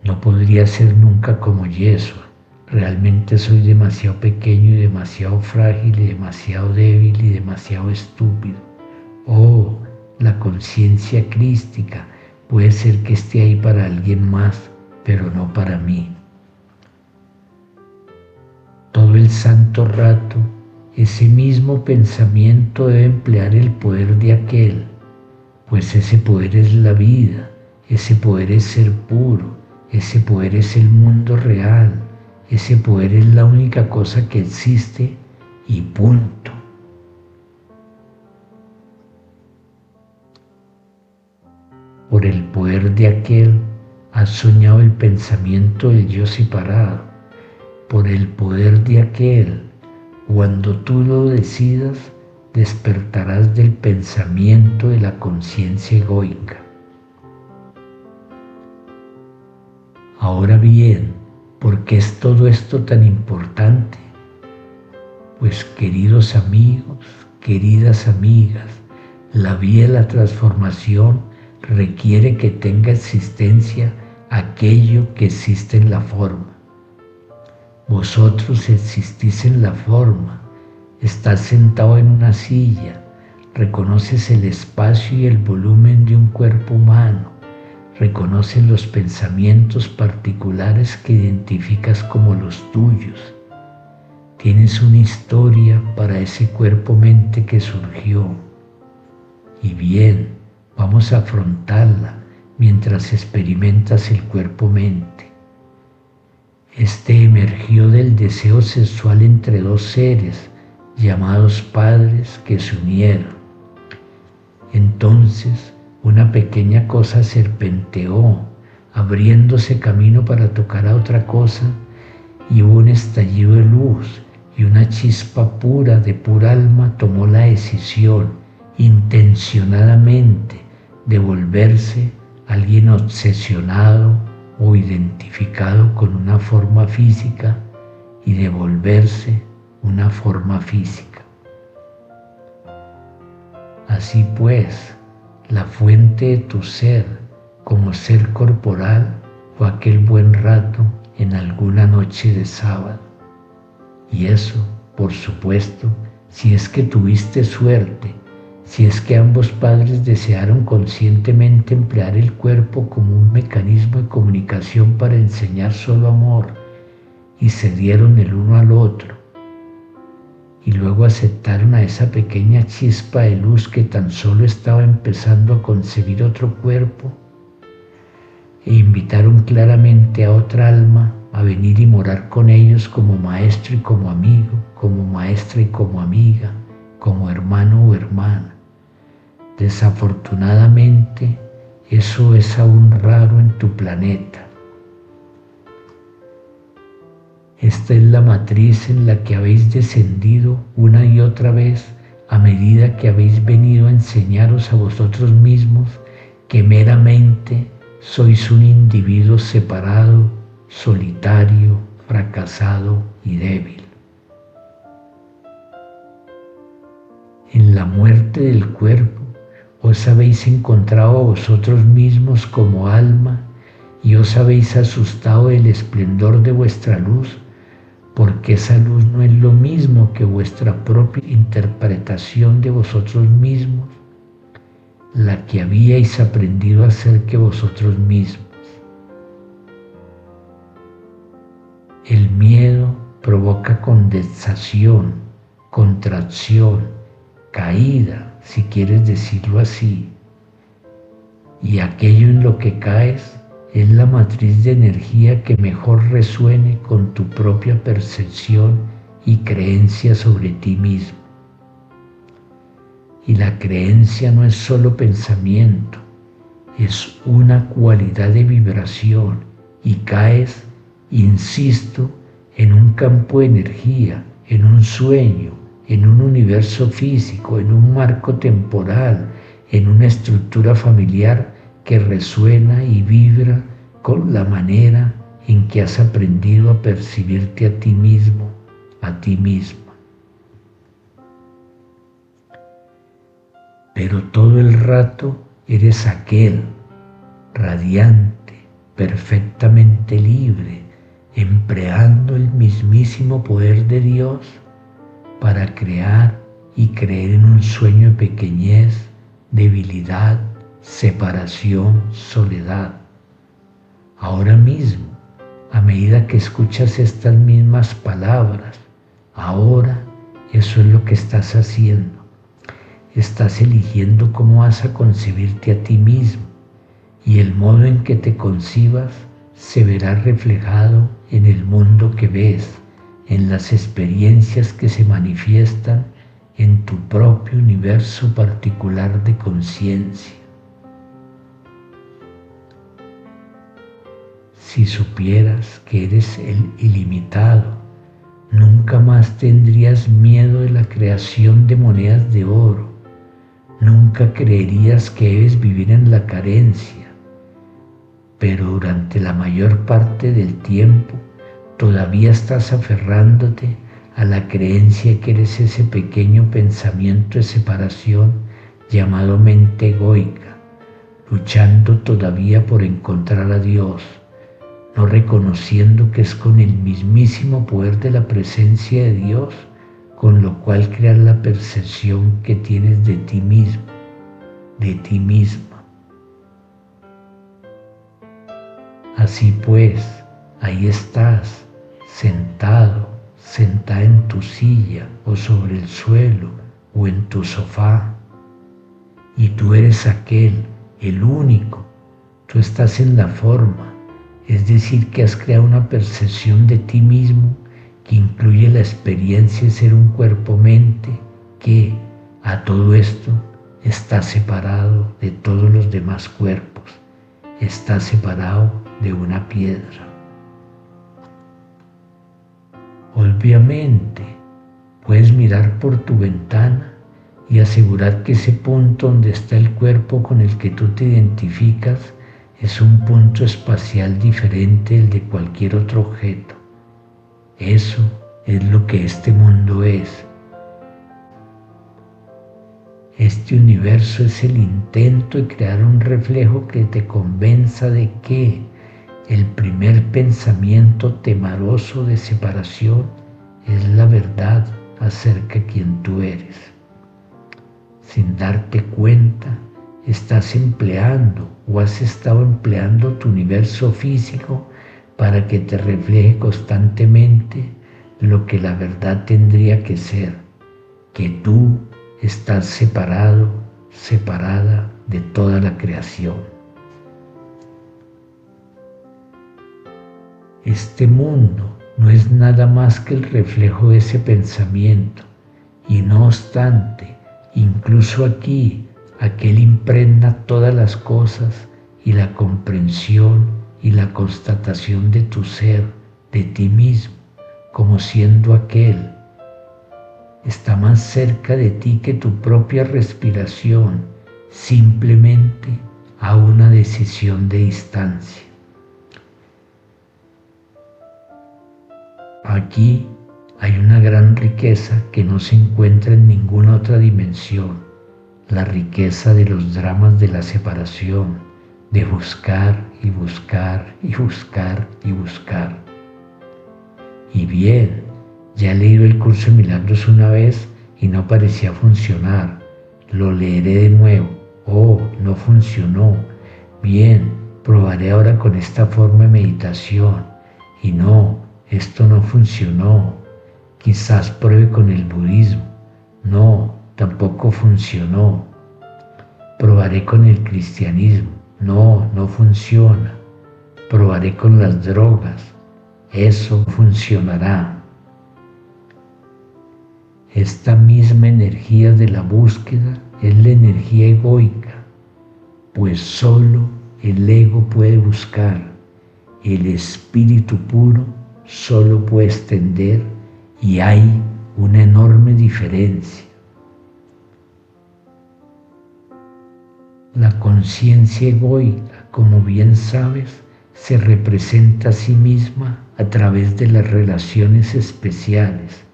no podría ser nunca como Yeshua, realmente soy demasiado pequeño y demasiado frágil y demasiado débil y demasiado estúpido. La conciencia crística puede ser que esté ahí para alguien más, pero no para mí. Todo el santo rato ese mismo pensamiento debe emplear el poder de aquel, pues ese poder es la vida, ese poder es ser puro, ese poder es el mundo real, ese poder es la única cosa que existe y punto. Por el poder de aquel has soñado el pensamiento del yo separado. Por el poder de aquel, cuando tú lo decidas, despertarás del pensamiento de la conciencia egoica. Ahora bien, ¿por qué es todo esto tan importante? Pues queridos amigos, queridas amigas, la vía de la transformación requiere que tenga existencia aquello que existe en la forma. Vosotros existís en la forma, estás sentado en una silla, reconoces el espacio y el volumen de un cuerpo humano, reconoces los pensamientos particulares que identificas como los tuyos. Tienes una historia para ese cuerpo-mente que surgió. Y bien, vamos a afrontarla mientras experimentas el cuerpo-mente. Este emergió del deseo sexual entre dos seres llamados padres que se unieron. Entonces una pequeña cosa serpenteó, abriéndose camino para tocar a otra cosa, y hubo un estallido de luz, y una chispa pura de pura alma tomó la decisión, intencionadamente, de volverse alguien obsesionado o identificado con una forma física y de volverse una forma física. Así pues, la fuente de tu ser como ser corporal fue aquel buen rato en alguna noche de sábado. Y eso, por supuesto, si es que tuviste suerte, si es que ambos padres desearon conscientemente emplear el cuerpo como un mecanismo de comunicación para enseñar solo amor y se dieron el uno al otro, y luego aceptaron a esa pequeña chispa de luz que tan solo estaba empezando a concebir otro cuerpo, e invitaron claramente a otra alma a venir y morar con ellos como maestro y como amigo, como maestra y como amiga, como hermano o hermana. Desafortunadamente, eso es aún raro en tu planeta. Esta es la matriz en la que habéis descendido una y otra vez a medida que habéis venido a enseñaros a vosotros mismos que meramente sois un individuo separado, solitario, fracasado y débil. En la muerte del cuerpo os habéis encontrado a vosotros mismos como alma y os habéis asustado del esplendor de vuestra luz, porque esa luz no es lo mismo que vuestra propia interpretación de vosotros mismos, la que habíais aprendido a ser que vosotros mismos. El miedo provoca condensación, contracción, caída, si quieres decirlo así, y aquello en lo que caes es la matriz de energía que mejor resuene con tu propia percepción y creencia sobre ti mismo. Y la creencia no es solo pensamiento, es una cualidad de vibración y caes, insisto, en un campo de energía, en un sueño, en un universo físico, en un marco temporal, en una estructura familiar que resuena y vibra con la manera en que has aprendido a percibirte a ti mismo, a ti misma. Pero todo el rato eres aquel, radiante, perfectamente libre, empleando el mismísimo poder de Dios para crear y creer en un sueño de pequeñez, debilidad, separación, soledad. Ahora mismo, a medida que escuchas estas mismas palabras, ahora Eso es lo que estás haciendo. Estás eligiendo cómo vas a concebirte a ti mismo, y el modo en que te concibas se verá reflejado en el mundo que ves, en las experiencias que se manifiestan en tu propio universo particular de conciencia. Si supieras que eres el ilimitado, nunca más tendrías miedo de la creación de monedas de oro, nunca creerías que debes vivir en la carencia, pero durante la mayor parte del tiempo todavía estás aferrándote a la creencia que eres ese pequeño pensamiento de separación llamado mente egoica, luchando todavía por encontrar a Dios, no reconociendo que es con el mismísimo poder de la presencia de Dios con lo cual creas la percepción que tienes de ti mismo, de ti misma. Así pues, ahí estás, sentado, sentada en tu silla o sobre el suelo o en tu sofá, y tú eres aquel, el único. Tú estás en la forma, es decir, que has creado una percepción de ti mismo que incluye la experiencia de ser un cuerpo-mente que, a todo esto, está separado de todos los demás cuerpos, está separado de una piedra. Obviamente, puedes mirar por tu ventana y asegurar que ese punto donde está el cuerpo con el que tú te identificas es un punto espacial diferente del de cualquier otro objeto. Eso es lo que este mundo es. Este universo es el intento de crear un reflejo que te convenza de que el primer pensamiento temeroso de separación es la verdad acerca de quien tú eres. Sin darte cuenta, estás empleando o has estado empleando tu universo físico para que te refleje constantemente lo que la verdad tendría que ser, que tú estás separado, separada de toda la creación. Este mundo no es nada más que el reflejo de ese pensamiento, y no obstante, incluso aquí, aquel impregna todas las cosas y la comprensión y la constatación de tu ser, de ti mismo, como siendo aquel. Está más cerca de ti que tu propia respiración, simplemente a una decisión de distancia. Aquí hay una gran riqueza que no se encuentra en ninguna otra dimensión, la riqueza de los dramas de la separación, de buscar y buscar y buscar y buscar. Y bien, ya he leído el curso de milagros una vez y no parecía funcionar. Lo leeré de nuevo. Oh, no funcionó. Bien, probaré ahora con esta forma de meditación. Y no, esto no funcionó. Quizás pruebe con el budismo. No, tampoco funcionó. Probaré con el cristianismo. No, no funciona. Probaré con las drogas. Eso funcionará. Esta misma energía de la búsqueda es la energía egoica, pues solo el ego puede buscar, el espíritu puro solo puede extender, y hay una enorme diferencia. La conciencia egoica, como bien sabes, se representa a sí misma a través de las relaciones especiales.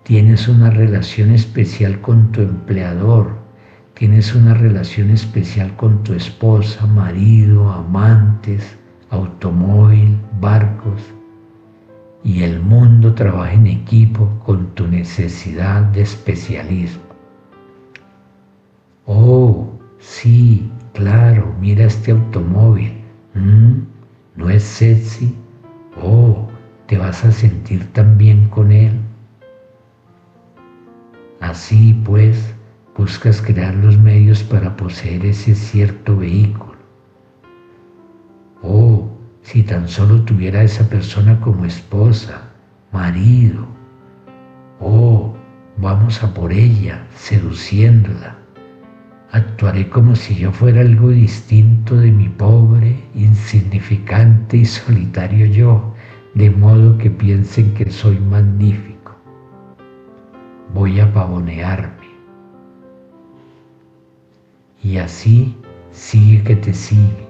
Tienes una relación especial con tu empleador, tienes una relación especial con tu esposa, marido, amantes, automóvil, barcos, y el mundo trabaja en equipo con tu necesidad de especialismo. Oh, sí, claro, mira este automóvil. ¿No es sexy? Oh, ¿te vas a sentir tan bien con él? Así pues, buscas crear los medios para poseer ese cierto vehículo. Oh, si tan solo tuviera a esa persona como esposa, marido. Oh, vamos a por ella, seduciéndola. Actuaré como si yo fuera algo distinto de mi pobre, insignificante y solitario yo, de modo que piensen que soy magnífico. Voy a pavonearme. Y así sigue que te sigue.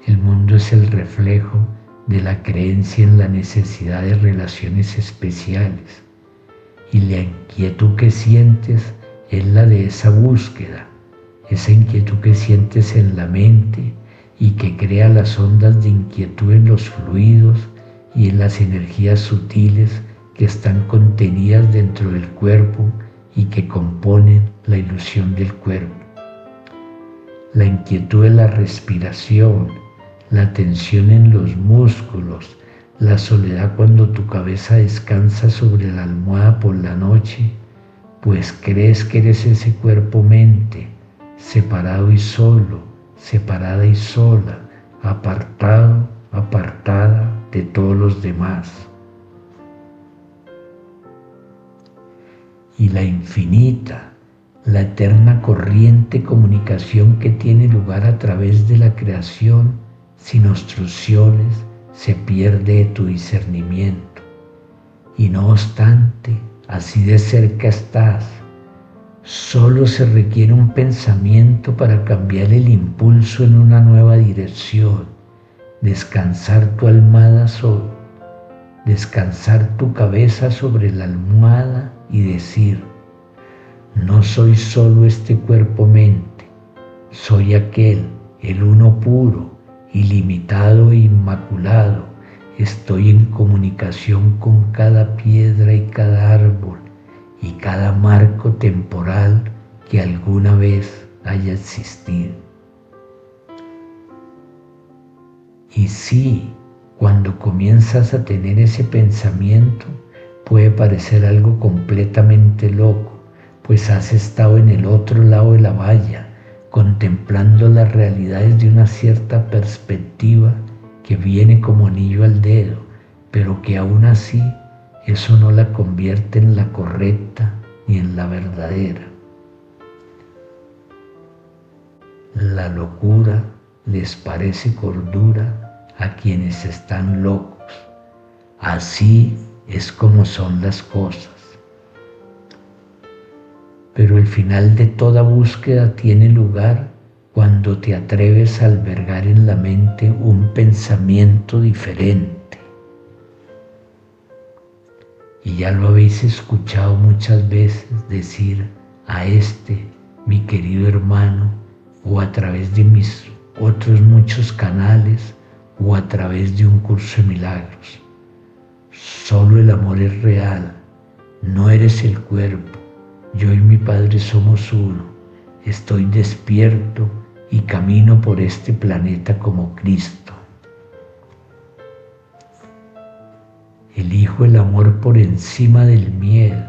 El mundo es el reflejo de la creencia en la necesidad de relaciones especiales, y la inquietud que sientes es la de esa búsqueda, esa inquietud que sientes en la mente y que crea las ondas de inquietud en los fluidos y en las energías sutiles que están contenidas dentro del cuerpo y que componen la ilusión del cuerpo. La inquietud de la respiración, la tensión en los músculos, la soledad cuando tu cabeza descansa sobre la almohada por la noche, pues crees que eres ese cuerpo-mente, separado y solo, separada y sola, apartado, apartada de todos los demás. Y la infinita, la eterna corriente comunicación que tiene lugar a través de la creación, sin obstrucciones, se pierde de tu discernimiento. Y no obstante, así de cerca estás. Solo se requiere un pensamiento para cambiar el impulso en una nueva dirección, descansar tu cabeza sobre la almohada y decir: no soy solo este cuerpo-mente, soy aquel, el uno puro, ilimitado e inmaculado. Estoy en comunicación con cada piedra y cada árbol y cada marco temporal que alguna vez haya existido. Y sí, cuando comienzas a tener ese pensamiento, puede parecer algo completamente loco, pues has estado en el otro lado de la valla, contemplando las realidades de una cierta perspectiva que viene como anillo al dedo, pero que aún así eso no la convierte en la correcta ni en la verdadera. La locura les parece cordura a quienes están locos. Así es como son las cosas. Pero el final de toda búsqueda tiene lugar cuando te atreves a albergar en la mente un pensamiento diferente. Y ya lo habéis escuchado muchas veces decir a mi querido hermano, o a través de mis otros muchos canales, o a través de un curso de milagros: solo el amor es real, no eres el cuerpo, yo y mi Padre somos uno, estoy despierto y camino por este planeta como Cristo. Elijo el amor por encima del miedo.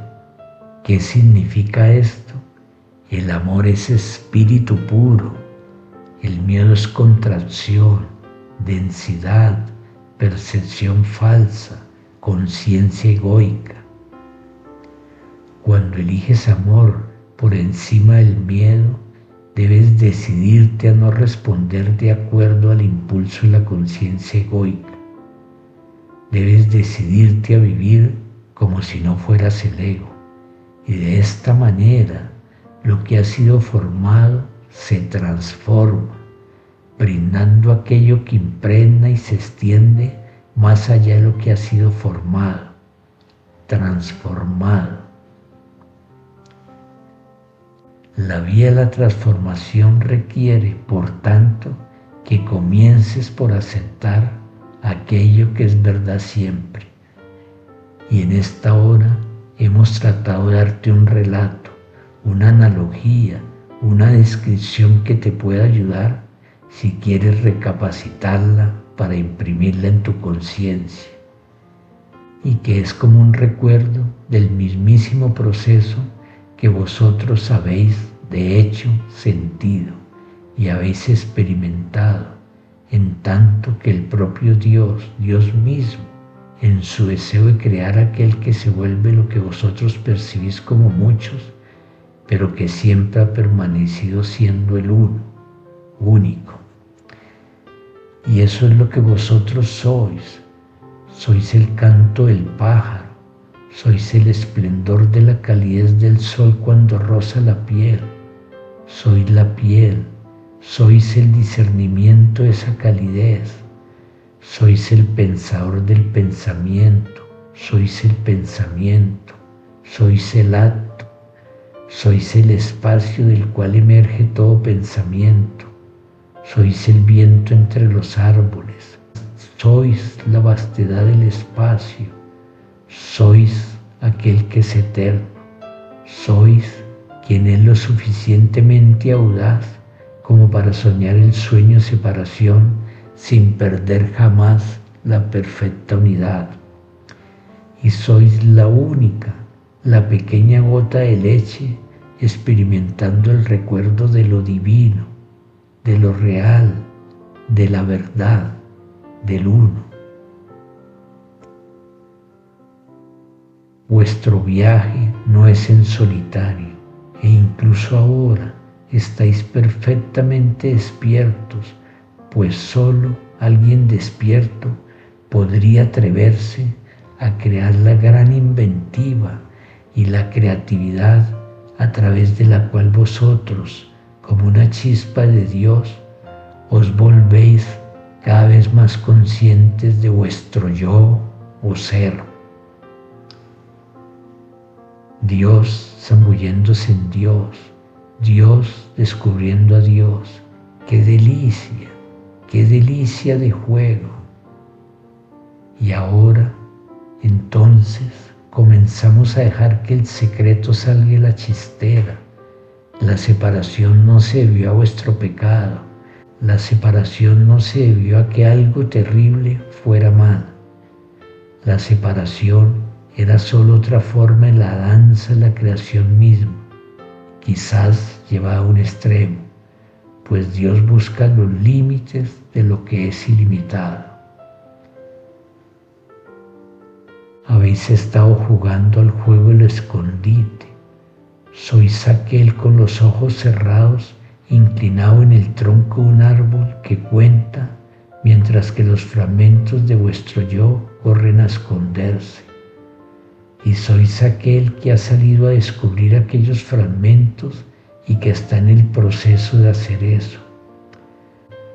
¿Qué significa esto? El amor es espíritu puro, el miedo es contracción, densidad, percepción falsa, conciencia egoica. Cuando eliges amor por encima del miedo, debes decidirte a no responder de acuerdo al impulso y la conciencia egoica. Debes decidirte a vivir como si no fueras el ego, y de esta manera lo que ha sido formado se transforma, brindando aquello que impregna y se extiende más allá de lo que ha sido formado, transformado. La vía de la transformación requiere, por tanto, que comiences por aceptar aquello que es verdad siempre. Y en esta hora hemos tratado de darte un relato, una analogía, una descripción que te pueda ayudar si quieres recapacitarla para imprimirla en tu conciencia, y que es como un recuerdo del mismísimo proceso que vosotros habéis de hecho sentido y habéis experimentado, en tanto que el propio Dios, Dios mismo, en su deseo de crear aquel que se vuelve lo que vosotros percibís como muchos, pero que siempre ha permanecido siendo el uno, único. Y eso es lo que vosotros sois. Sois el canto del pájaro, sois el esplendor de la calidez del sol cuando roza la piel, sois la piel, sois el discernimiento de esa calidez, sois el pensador del pensamiento, sois el pensamiento, sois el acto, sois el espacio del cual emerge todo pensamiento, sois el viento entre los árboles, sois la vastedad del espacio, sois aquel que es eterno, sois quien es lo suficientemente audaz como para soñar el sueño de separación sin perder jamás la perfecta unidad. Y sois la única, la pequeña gota de leche experimentando el recuerdo de lo divino, de lo real, de la verdad, del uno. Vuestro viaje no es en solitario, e incluso ahora estáis perfectamente despiertos, pues solo alguien despierto podría atreverse a crear la gran inventiva y la creatividad a través de la cual vosotros, como una chispa de Dios, os volvéis cada vez más conscientes de vuestro yo o ser. Dios zambulléndose en Dios, Dios descubriendo a Dios. ¡Qué delicia de juego! Y ahora, entonces, comenzamos a dejar que el secreto salga de la chistera. La separación no se debió a vuestro pecado, la separación no se debió a que algo terrible fuera mal. La separación era solo otra forma en la danza de la creación misma, quizás llevada a un extremo, pues Dios busca los límites de lo que es ilimitado. Habéis estado jugando al juego del escondite. Sois aquel con los ojos cerrados, inclinado en el tronco de un árbol que cuenta, mientras que los fragmentos de vuestro yo corren a esconderse. Y sois aquel que ha salido a descubrir aquellos fragmentos y que está en el proceso de hacer eso.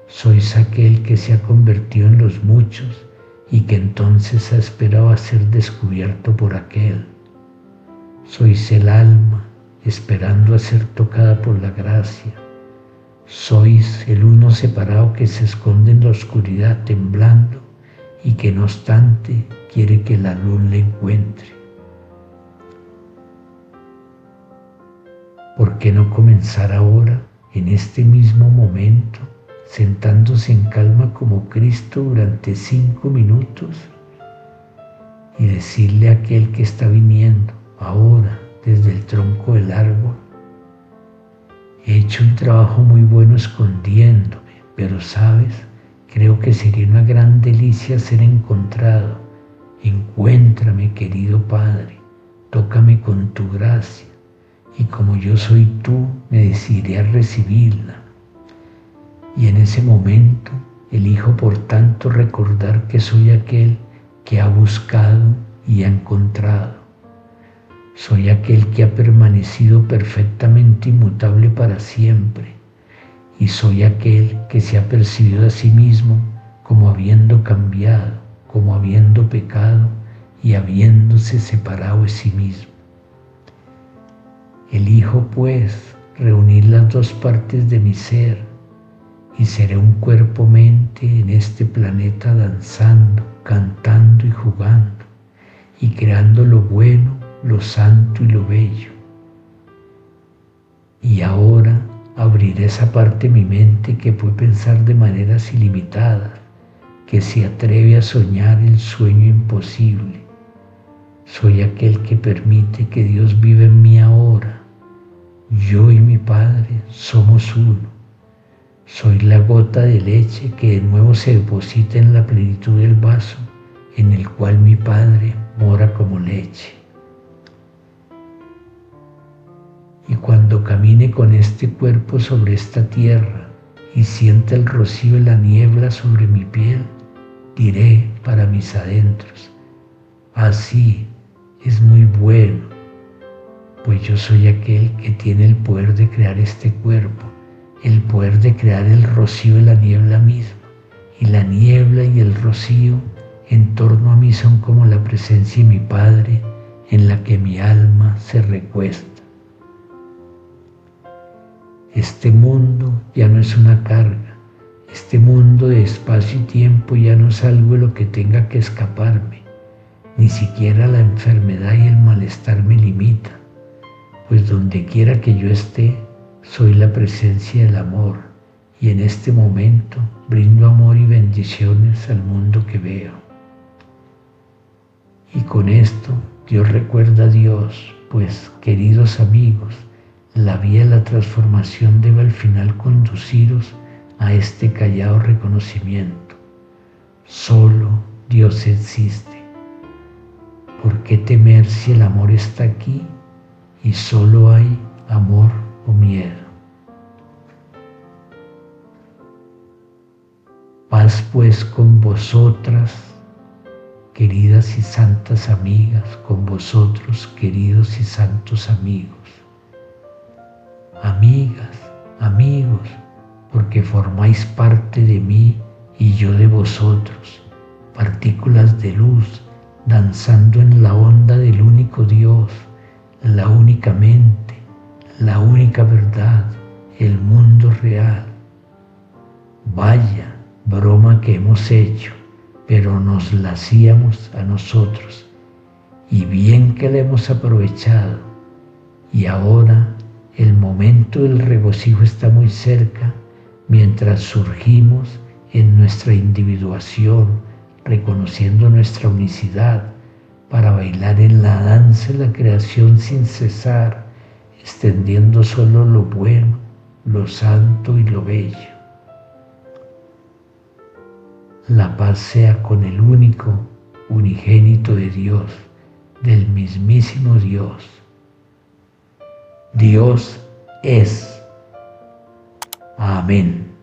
Sois aquel que se ha convertido en los muchos y que entonces ha esperado a ser descubierto por aquel. Sois el alma esperando a ser tocada por la gracia. Sois el uno separado que se esconde en la oscuridad temblando y que no obstante quiere que la luz le encuentre. ¿Por qué no comenzar ahora, en este mismo momento, sentándose en calma como Cristo durante 5 minutos y decirle a aquel que está viniendo ahora desde el tronco del árbol: he hecho un trabajo muy bueno escondiéndome, pero sabes, creo que sería una gran delicia ser encontrado. Encuéntrame, querido Padre, tócame con tu gracia, y como yo soy tú, me decidiré a recibirla. Y en ese momento elijo por tanto recordar que soy aquel que ha buscado y ha encontrado. Soy aquel que ha permanecido perfectamente inmutable para siempre, y soy aquel que se ha percibido a sí mismo como habiendo cambiado, como habiendo pecado y habiéndose separado de sí mismo. Elijo pues reunir las dos partes de mi ser y seré un cuerpo-mente en este planeta danzando, cantando y jugando y creando lo bueno, lo santo y lo bello. Y ahora abriré esa parte de mi mente que puede pensar de maneras ilimitadas, que se atreve a soñar el sueño imposible. Soy aquel que permite que Dios viva en mí ahora, Yo y mi Padre somos uno. Soy la gota de leche que de nuevo se deposita en la plenitud del vaso en el cual mi Padre mora como leche. Y cuando camine con este cuerpo sobre esta tierra y sienta el rocío de la niebla sobre mi piel, diré para mis adentros: así es muy bueno, pues yo soy aquel que tiene el poder de crear este cuerpo, el poder de crear el rocío de la niebla misma, y la niebla y el rocío en torno a mí son como la presencia de mi Padre en la que mi alma se recuesta. Este mundo ya no es una carga, este mundo de espacio y tiempo ya no es algo de lo que tenga que escaparme, ni siquiera la enfermedad y el malestar me limitan, pues donde quiera que yo esté, soy la presencia del amor, y en este momento brindo amor y bendiciones al mundo que veo. Y con esto Dios recuerda a Dios, pues, queridos amigos, la vía de la transformación debe al final conduciros a este callado reconocimiento: solo Dios existe. ¿Por qué temer si el amor está aquí y solo hay amor o miedo? Paz pues con vosotras, queridas y santas amigas, con vosotros, queridos y santos amigos. Amigas, amigos, porque formáis parte de mí y yo de vosotros, partículas de luz danzando en la onda del único Dios, la única mente, la única verdad, el mundo real. Vaya broma que hemos hecho, pero nos la hacíamos a nosotros, y bien que la hemos aprovechado, y ahora el momento del regocijo está muy cerca, mientras surgimos en nuestra individuación, reconociendo nuestra unicidad, para bailar en la danza de la creación sin cesar, extendiendo solo lo bueno, lo santo y lo bello. La paz sea con el único, unigénito de Dios, del mismísimo Dios. Dios es. Amén.